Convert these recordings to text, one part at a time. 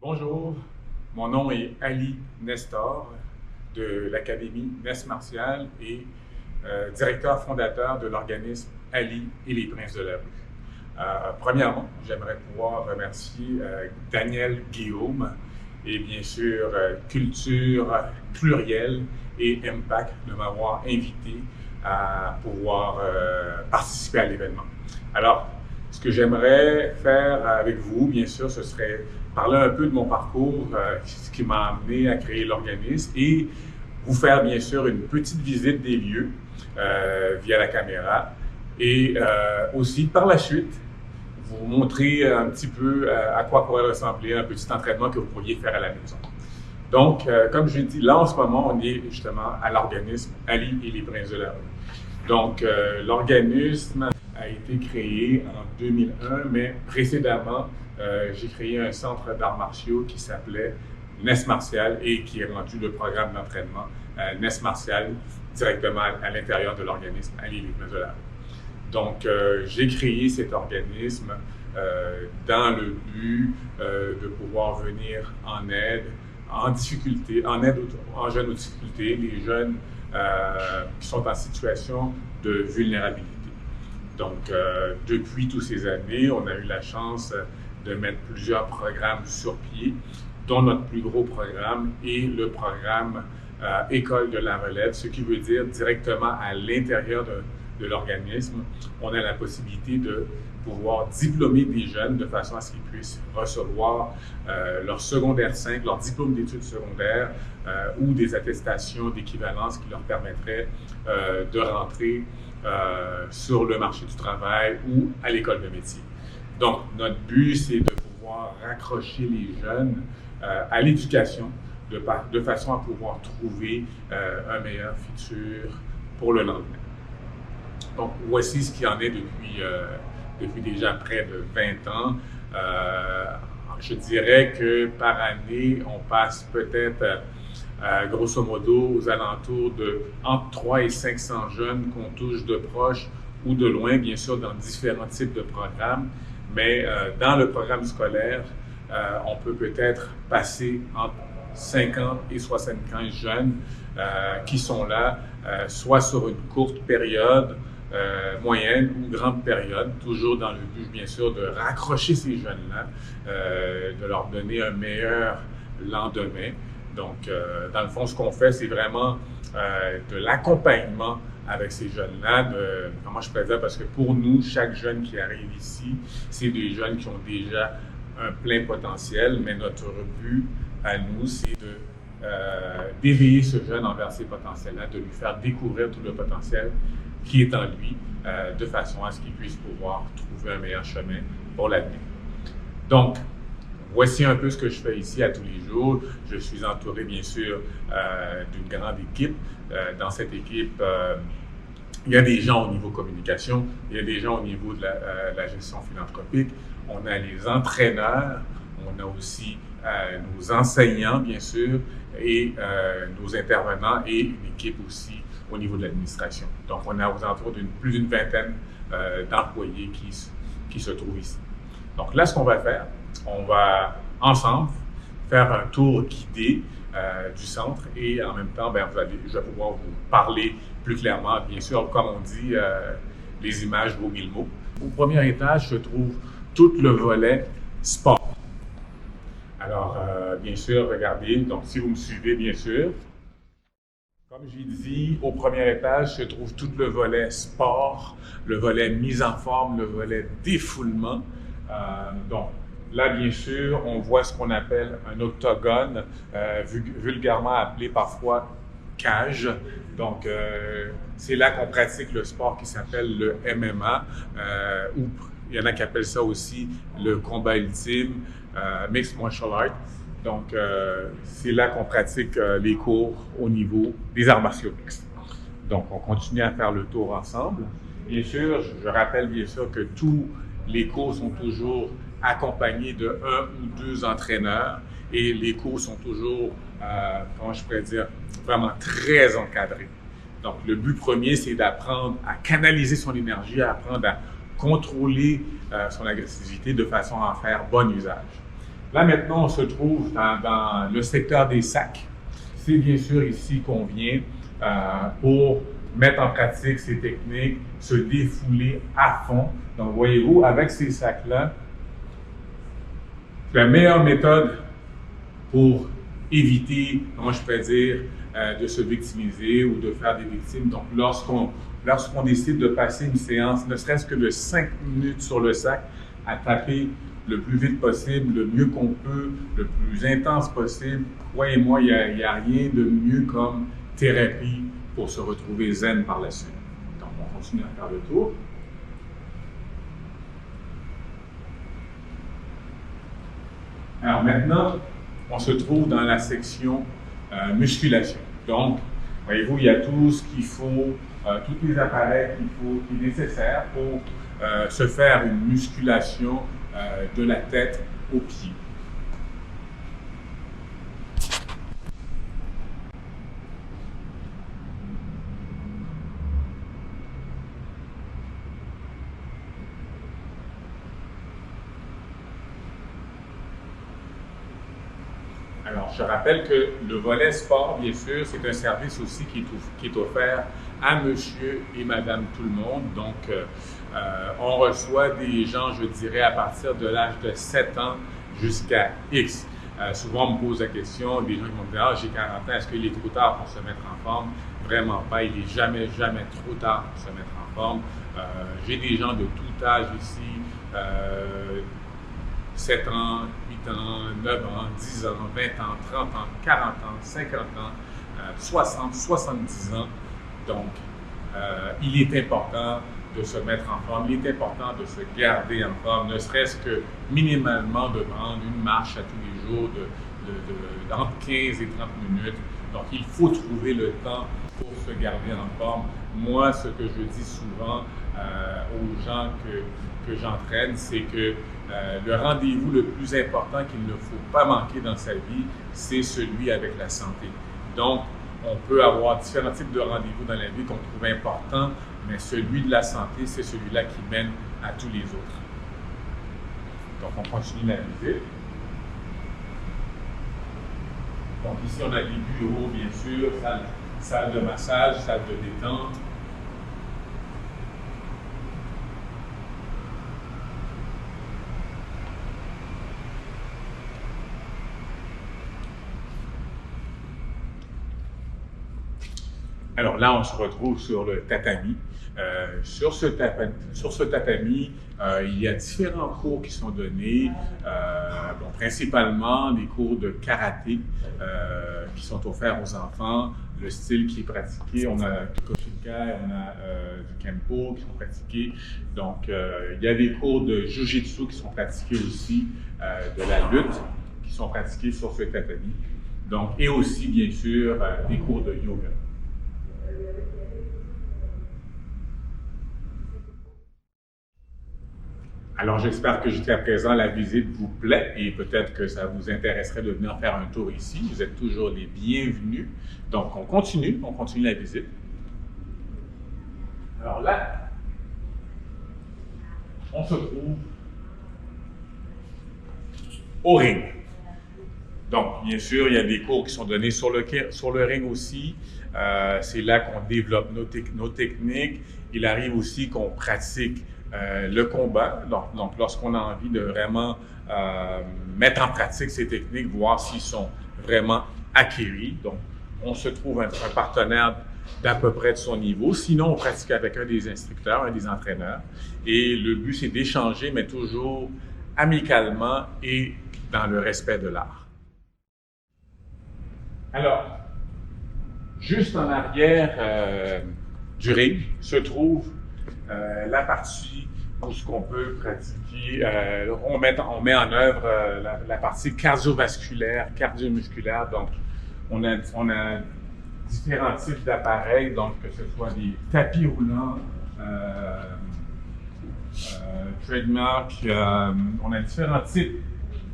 Bonjour, mon nom est Ali Nestor de l'Académie Nes Martial et directeur fondateur de l'organisme Ali et les Princes de la rue. Premièrement, j'aimerais pouvoir remercier Daniel Guillaume et bien sûr Culture Plurielle et Impact de m'avoir invité à pouvoir participer à l'événement. Alors, ce que j'aimerais faire avec vous, bien sûr, ce serait parler un peu de mon parcours, ce qui m'a amené à créer l'organisme et vous faire bien sûr une petite visite des lieux via la caméra et aussi par la suite vous montrer un petit peu à quoi pourrait ressembler un petit entraînement que vous pourriez faire à la maison. Donc, comme je l'ai dit, là en ce moment, on est justement à l'organisme Ali et les Princes de la rue. Donc, l'organisme a été créé en 2001, mais précédemment, j'ai créé un centre d'arts martiaux qui s'appelait Nes Martial et qui est rendu le programme d'entraînement Nes Martial directement à l'intérieur de l'organisme Ali et les Princes de la rue. Donc, j'ai créé cet organisme dans le but de pouvoir venir en aide, en difficulté, en jeunes aux difficultés, les jeunes qui sont en situation de vulnérabilité. Donc, depuis toutes ces années, on a eu la chance de mettre plusieurs programmes sur pied, dont notre plus gros programme est le programme École de la relève, ce qui veut dire directement à l'intérieur de l'organisme, on a la possibilité de pouvoir diplômer des jeunes de façon à ce qu'ils puissent recevoir leur secondaire 5, leur diplôme d'études secondaires ou des attestations d'équivalence qui leur permettraient de rentrer sur le marché du travail ou à l'école de métier. Donc, notre but, c'est de pouvoir raccrocher les jeunes à l'éducation de façon à pouvoir trouver un meilleur futur pour le lendemain. Donc, voici ce qu'il en est depuis déjà près de 20 ans. Je dirais que par année, on passe peut-être, grosso modo, aux alentours de entre 300 et 500 jeunes qu'on touche de proche ou de loin, bien sûr, dans différents types de programmes. Mais dans le programme scolaire, on peut peut-être passer entre 50 et 75 jeunes qui sont là, soit sur une courte période, moyenne ou grande période, toujours dans le but, bien sûr, de raccrocher ces jeunes-là, de leur donner un meilleur lendemain. Donc, dans le fond, ce qu'on fait, c'est vraiment de l'accompagnement avec ces jeunes-là. Comment je peux dire? Parce que pour nous, chaque jeune qui arrive ici, c'est des jeunes qui ont déjà un plein potentiel, mais notre but à nous, c'est d'éveiller ce jeune envers ses potentiels-là, de lui faire découvrir tout le potentiel qui est en lui, de façon à ce qu'il puisse pouvoir trouver un meilleur chemin pour l'avenir. Donc, voici un peu ce que je fais ici à tous les jours. Je suis entouré, bien sûr, d'une grande équipe. Dans cette équipe, il y a des gens au niveau communication, il y a des gens au niveau de la gestion philanthropique, on a les entraîneurs, on a aussi nos enseignants, bien sûr, et nos intervenants et une équipe aussi au niveau de l'administration. Donc, on a aux alentours plus d'une vingtaine d'employés qui se trouvent ici. Donc là, ce qu'on va faire, on va ensemble faire un tour guidé du centre et en même temps, je vais pouvoir vous parler plus clairement. Bien sûr, comme on dit, les images vaut 1000 mots. Au premier étage se trouve tout le volet sport. Alors, bien sûr, regardez, donc si vous me suivez, bien sûr, comme j'ai dit, au premier étage se trouve tout le volet sport, le volet mise en forme, le volet défoulement. Donc, là, bien sûr, on voit ce qu'on appelle un octogone, vulgairement appelé parfois cage. Donc, c'est là qu'on pratique le sport qui s'appelle le MMA, ou il y en a qui appellent ça aussi le combat ultime, Mixed Martial Arts. Donc, c'est là qu'on pratique les cours au niveau des arts martiaux mixtes. Donc, on continue à faire le tour ensemble. Bien sûr, je rappelle bien sûr que tous les cours sont toujours accompagnés de 1 ou 2 entraîneurs et les cours sont toujours, comment je pourrais dire, vraiment très encadrés. Donc, le but premier, c'est d'apprendre à canaliser son énergie, à apprendre à contrôler son agressivité de façon à en faire bon usage. Là, maintenant, on se trouve dans le secteur des sacs. C'est bien sûr ici qu'on vient pour mettre en pratique ces techniques, se défouler à fond. Donc, voyez-vous, avec ces sacs-là, la meilleure méthode pour éviter, comment je peux dire, de se victimiser ou de faire des victimes. Donc, lorsqu'on décide de passer une séance, ne serait-ce que de 5 minutes sur le sac, à taper le plus vite possible, le mieux qu'on peut, le plus intense possible. Croyez-moi, il n'y a rien de mieux comme thérapie pour se retrouver zen par la suite. Donc, on continue à faire le tour. Alors maintenant, on se trouve dans la section musculation. Donc, voyez-vous, il y a tout ce qu'il faut, tous les appareils qui est nécessaire pour se faire une musculation de la tête aux pieds. Alors, je rappelle que le volet sport, bien sûr, c'est un service aussi qui est offert à monsieur et madame tout le monde. Donc, on reçoit des gens, je dirais, à partir de l'âge de 7 ans jusqu'à X. Souvent, on me pose la question, des gens qui vont me dire « Ah, j'ai 40 ans, est-ce qu'il est trop tard pour se mettre en forme? » Vraiment pas, il n'est jamais trop tard pour se mettre en forme. J'ai des gens de tout âge ici, 7 ans, 8 ans, 9 ans, 10 ans, 20 ans, 30 ans, 40 ans, 50 ans, 60, 70 ans. Donc, il est important de se mettre en forme, il est important de se garder en forme, ne serait-ce que minimalement de prendre une marche à tous les jours entre 15 et 30 minutes. Donc, il faut trouver le temps pour se garder en forme. Moi, ce que je dis souvent aux gens que j'entraîne, c'est que le rendez-vous le plus important qu'il ne faut pas manquer dans sa vie, c'est celui avec la santé. Donc, on peut avoir différents types de rendez-vous dans la vie qu'on trouve importants, mais celui de la santé, c'est celui-là qui mène à tous les autres. Donc, on continue la visite. Donc, ici, on a des bureaux, bien sûr, salle de massage, salle de détente. Alors là, on se retrouve sur le tatami. Sur ce tatami, il y a différents cours qui sont donnés, principalement des cours de karaté qui sont offerts aux enfants, le style qui est pratiqué. On a du Koshinkai, on a du Kempo qui sont pratiqués. Donc, il y a des cours de Jiu-Jitsu qui sont pratiqués aussi, de la lutte qui sont pratiqués sur ce tatami. Donc, et aussi, bien sûr, des cours de yoga. Alors, j'espère que jusqu'à présent, la visite vous plaît et peut-être que ça vous intéresserait de venir faire un tour ici. Vous êtes toujours les bienvenus. Donc, on continue la visite. Alors là, on se trouve au ring. Donc, bien sûr, il y a des cours qui sont donnés sur le ring aussi. C'est là qu'on développe nos techniques. Il arrive aussi qu'on pratique le combat. Donc lorsqu'on a envie de vraiment mettre en pratique ces techniques, voir s'ils sont vraiment acquis. Donc, on se trouve un partenaire d'à peu près de son niveau. Sinon, on pratique avec un des instructeurs, un des entraîneurs. Et le but, c'est d'échanger, mais toujours amicalement et dans le respect de l'art. Alors, juste en arrière du ring se trouve la partie où ce qu'on peut pratiquer, on met en œuvre la partie cardiovasculaire, cardiomusculaire. Donc, on a différents types d'appareils, donc que ce soit des tapis roulants, trademark, on a différents types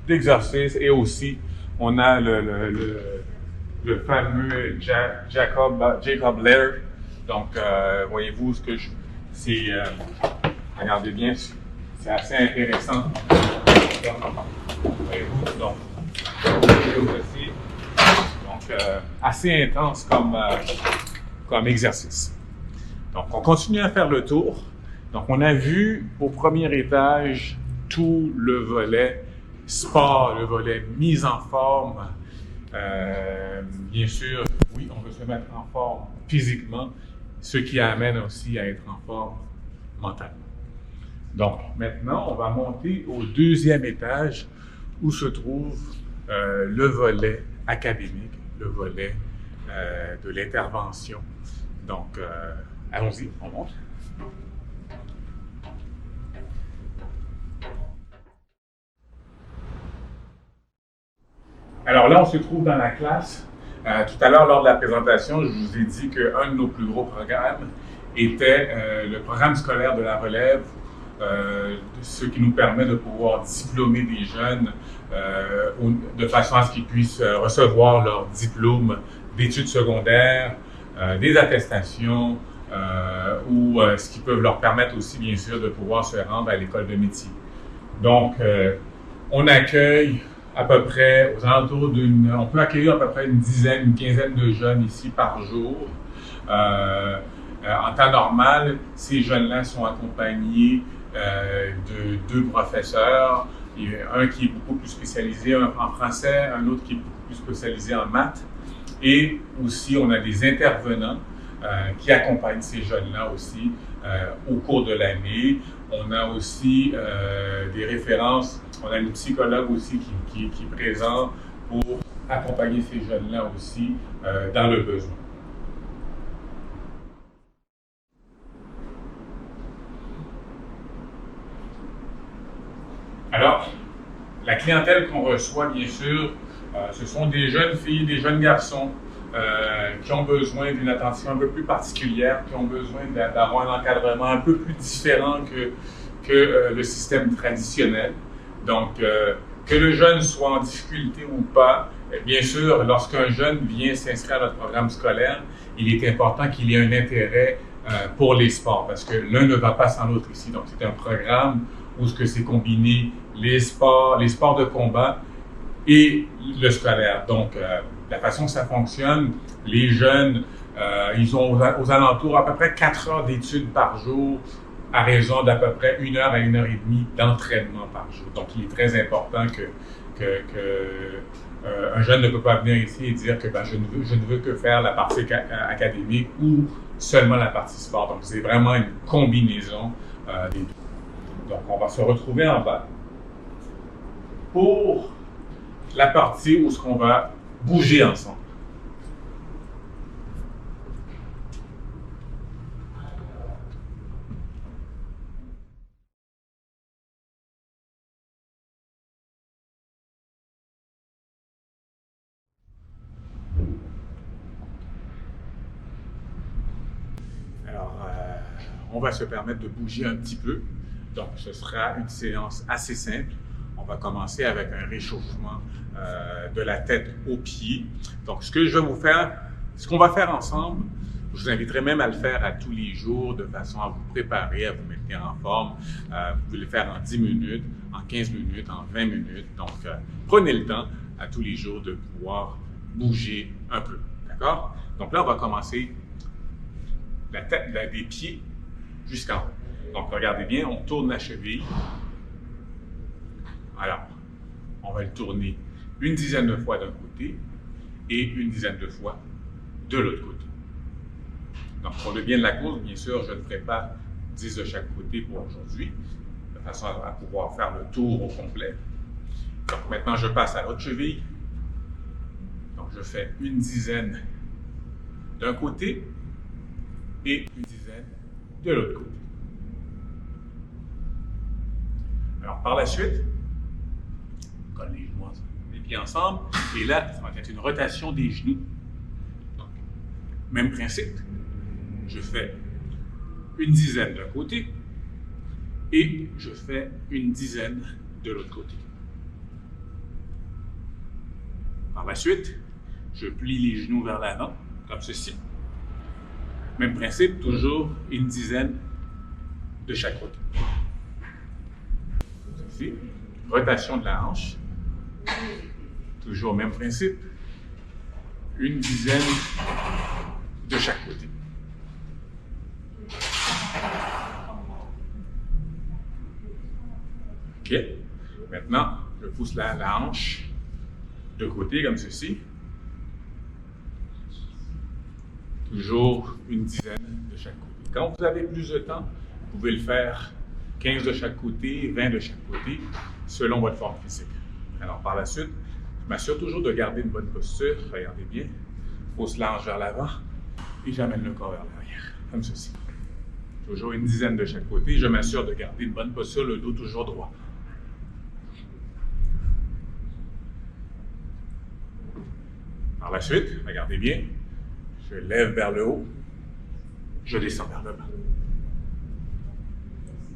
d'exercices et aussi on a le fameux Jacob Lair. Donc, voyez-vous ce que regardez bien, c'est assez intéressant. préparez-vous. Donc, assez intense comme exercice. Donc, on continue à faire le tour. Donc, on a vu au premier étage tout le volet sport, le volet mise en forme. Bien sûr, oui, on veut se mettre en forme physiquement, ce qui amène aussi à être en forme mentalement. Donc, maintenant, on va monter au deuxième étage où se trouve le volet académique, le volet de l'intervention. Donc, allons-y, on monte. Alors là, on se trouve dans la classe. Tout à l'heure, lors de la présentation, je vous ai dit qu'un de nos plus gros programmes était le programme scolaire de la relève, ce qui nous permet de pouvoir diplômer des jeunes de façon à ce qu'ils puissent recevoir leur diplôme d'études secondaires, des attestations ou ce qui peut leur permettre aussi, bien sûr, de pouvoir se rendre à l'école de métier. Donc, on accueille à peu près aux alentours on peut accueillir à peu près une quinzaine de jeunes ici par jour. En temps normal, ces jeunes-là sont accompagnés de 2 professeurs, un qui est beaucoup plus spécialisé en français, un autre qui est beaucoup plus spécialisé en maths. Et aussi, on a des intervenants qui accompagnent ces jeunes-là aussi au cours de l'année. On a aussi des références, on a une psychologue aussi qui est présent pour accompagner ces jeunes-là aussi dans le besoin. Alors, la clientèle qu'on reçoit, bien sûr, ce sont des jeunes filles, des jeunes garçons qui ont besoin d'une attention un peu plus particulière, qui ont besoin d'avoir un encadrement un peu plus différent que le système traditionnel. Donc, que le jeune soit en difficulté ou pas, bien sûr, lorsqu'un jeune vient s'inscrire à notre programme scolaire, il est important qu'il ait un intérêt pour les sports, parce que l'un ne va pas sans l'autre ici. Donc, c'est un programme où c'est combiné les sports de combat et le scolaire. Donc, la façon que ça fonctionne, les jeunes, ils ont aux alentours à peu près 4 heures d'études par jour, à raison d'à peu près 1 heure à 1 heure et demie d'entraînement par jour. Donc, il est très important un jeune ne peut pas venir ici et dire que je ne veux que faire la partie académique ou seulement la partie sport. Donc, c'est vraiment une combinaison des deux. Donc, on va se retrouver en bas pour la partie où on va bouger ensemble. Alors, on va se permettre de bouger un petit peu. Donc, ce sera une séance assez simple. On va commencer avec un réchauffement de la tête aux pieds. Donc, ce qu'on va faire ensemble, je vous inviterai même à le faire à tous les jours de façon à vous préparer, à vous maintenir en forme. Vous pouvez le faire en 10 minutes, en 15 minutes, en 20 minutes. Donc, prenez le temps à tous les jours de pouvoir bouger un peu. D'accord? Donc là, on va commencer la tête des pieds jusqu'en haut. Donc, regardez bien, on tourne la cheville. Alors, on va le tourner une dizaine de fois d'un côté et une dizaine de fois de l'autre côté. Donc, pour le bien de la course, bien sûr, je ne ferai pas 10 de chaque côté pour aujourd'hui, de façon à pouvoir faire le tour au complet. Donc, maintenant, je passe à l'autre cheville. Donc, je fais une dizaine d'un côté et une dizaine de l'autre côté. Alors, par la suite, on colle les pieds ensemble, et là, ça va être une rotation des genoux. Donc, même principe, je fais une dizaine d'un côté et je fais une dizaine de l'autre côté. Par la suite, je plie les genoux vers l'avant, comme ceci. Même principe, toujours une dizaine de chaque côté. Ceci, rotation de la hanche. Toujours même principe. Une dizaine de chaque côté. OK. Maintenant, je pousse la hanche de côté comme ceci. Toujours une dizaine de chaque côté. Quand vous avez plus de temps, vous pouvez le faire 15 de chaque côté, 20 de chaque côté, selon votre forme physique. Alors, par la suite, je m'assure toujours de garder une bonne posture. Regardez bien. Pousse la hanche vers l'avant et j'amène le corps vers l'arrière, comme ceci. Toujours une dizaine de chaque côté. Je m'assure de garder une bonne posture, le dos toujours droit. Par la suite, regardez bien, je lève vers le haut, je descends vers le bas.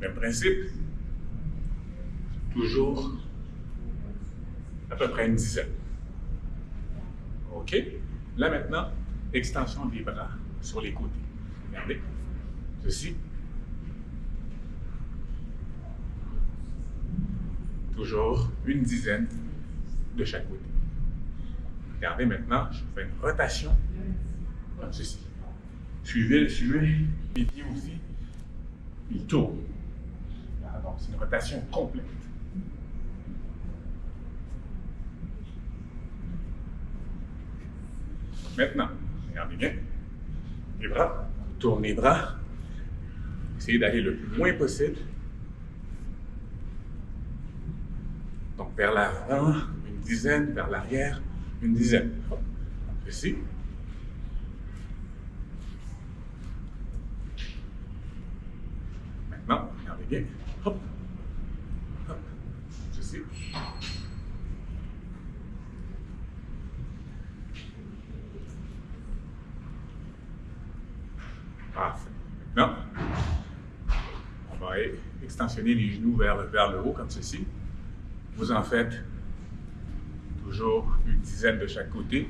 Même principe, toujours à peu près une dizaine. OK? Là maintenant, extension des bras sur les côtés. Regardez, ceci. Toujours une dizaine de chaque côté. Regardez maintenant, je fais une rotation comme ceci. Suivez les pieds aussi. Il tourne. Donc, c'est une rotation complète. Maintenant, regardez bien. Les bras, tourne les bras. Essayez d'aller le plus loin possible. Donc, vers l'avant, une dizaine, vers l'arrière, une dizaine. Ici. Maintenant, regardez bien. Hop. Hop. Ceci. Parfait. Maintenant, on va extensionner les genoux vers le haut, comme ceci. Vous en faites toujours une dizaine de chaque côté.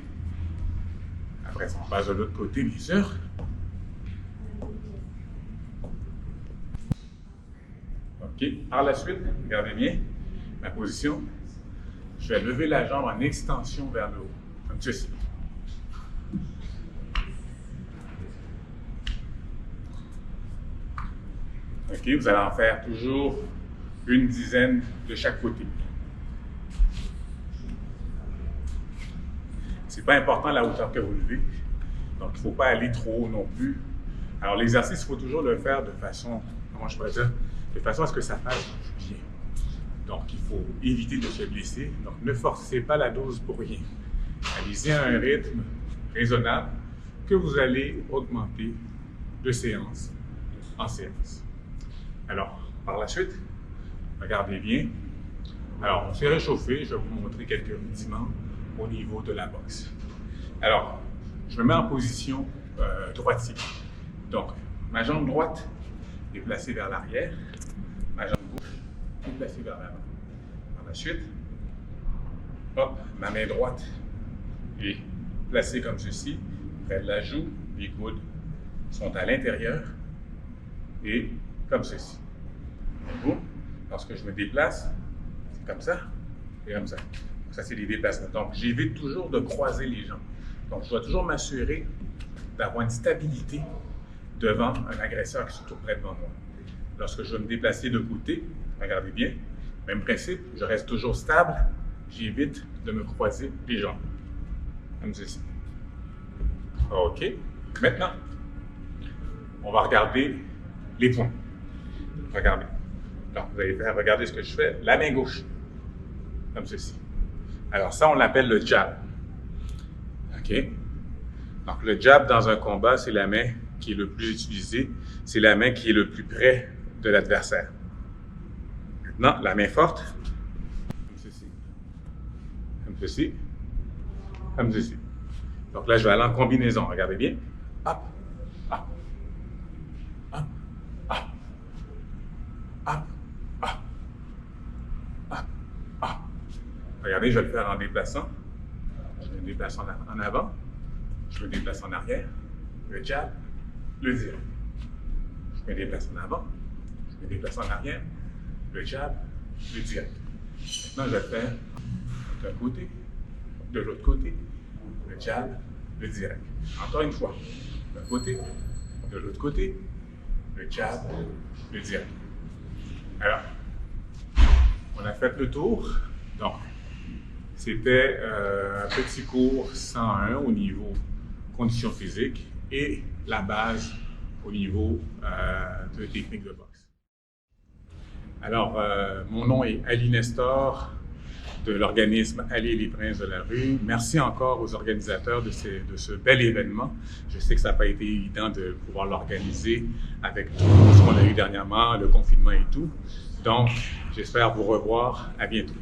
Après, on passe de l'autre côté, bien sûr. OK. Par la suite, regardez bien ma position. Je vais lever la jambe en extension vers le haut, comme ceci. OK. Vous allez en faire toujours une dizaine de chaque côté. C'est pas important la hauteur que vous levez, donc il ne faut pas aller trop haut non plus. Alors l'exercice, il faut toujours le faire de façon, comment je pourrais dire, de façon à ce que ça fasse du bien. Donc il faut éviter de se blesser, donc ne forcez pas la dose pour rien. Allez-y à un rythme raisonnable que vous allez augmenter de séance en séance. Alors, par la suite, regardez bien. Alors, on s'est réchauffé, je vais vous montrer quelques rudiments au niveau de la boxe. Alors, je me mets en position droitier. Donc, ma jambe droite est placée vers l'arrière, ma jambe gauche est placée vers l'avant. Par la suite, hop, ma main droite est placée comme ceci, près de la joue, les coudes sont à l'intérieur et comme ceci. Et boum, lorsque je me déplace, c'est comme ça et comme ça. Ça, c'est les déplacements. Donc, j'évite toujours de croiser les jambes. Donc, je dois toujours m'assurer d'avoir une stabilité devant un agresseur qui se trouve près devant moi. Lorsque je vais me déplacer de côté, regardez bien, même principe, je reste toujours stable, j'évite de me croiser les jambes. Comme ceci. OK. Maintenant, on va regarder les points. Regardez. Donc, vous allez faire, regardez ce que je fais. La main gauche, comme ceci. Alors ça, on l'appelle le jab. OK? Donc le jab dans un combat, c'est la main qui est le plus utilisée. C'est la main qui est le plus près de l'adversaire. Maintenant, la main forte, comme ceci. Comme ceci. Comme ceci. Donc là, je vais aller en combinaison. Regardez bien. Hop, hop, hop, hop, hop, hop, hop, hop. Regardez, je vais le faire en déplaçant. Je me déplace en avant. Je me déplace en arrière. Le jab, le direct. Je me déplace en avant. Je me déplace en arrière. Le jab, le direct. Maintenant, je vais le faire d'un côté, de l'autre côté, le jab, le direct. Encore une fois, d'un côté, de l'autre côté, le jab, le direct. Alors, on a fait le tour. Donc, c'était un petit cours 101 au niveau conditions physiques et la base au niveau de technique de boxe. Alors, mon nom est Ali Nestor de l'organisme Ali et les Princes de la rue. Merci encore aux organisateurs de ce bel événement. Je sais que ça n'a pas été évident de pouvoir l'organiser avec tout ce qu'on a eu dernièrement, le confinement et tout. Donc, j'espère vous revoir. À bientôt.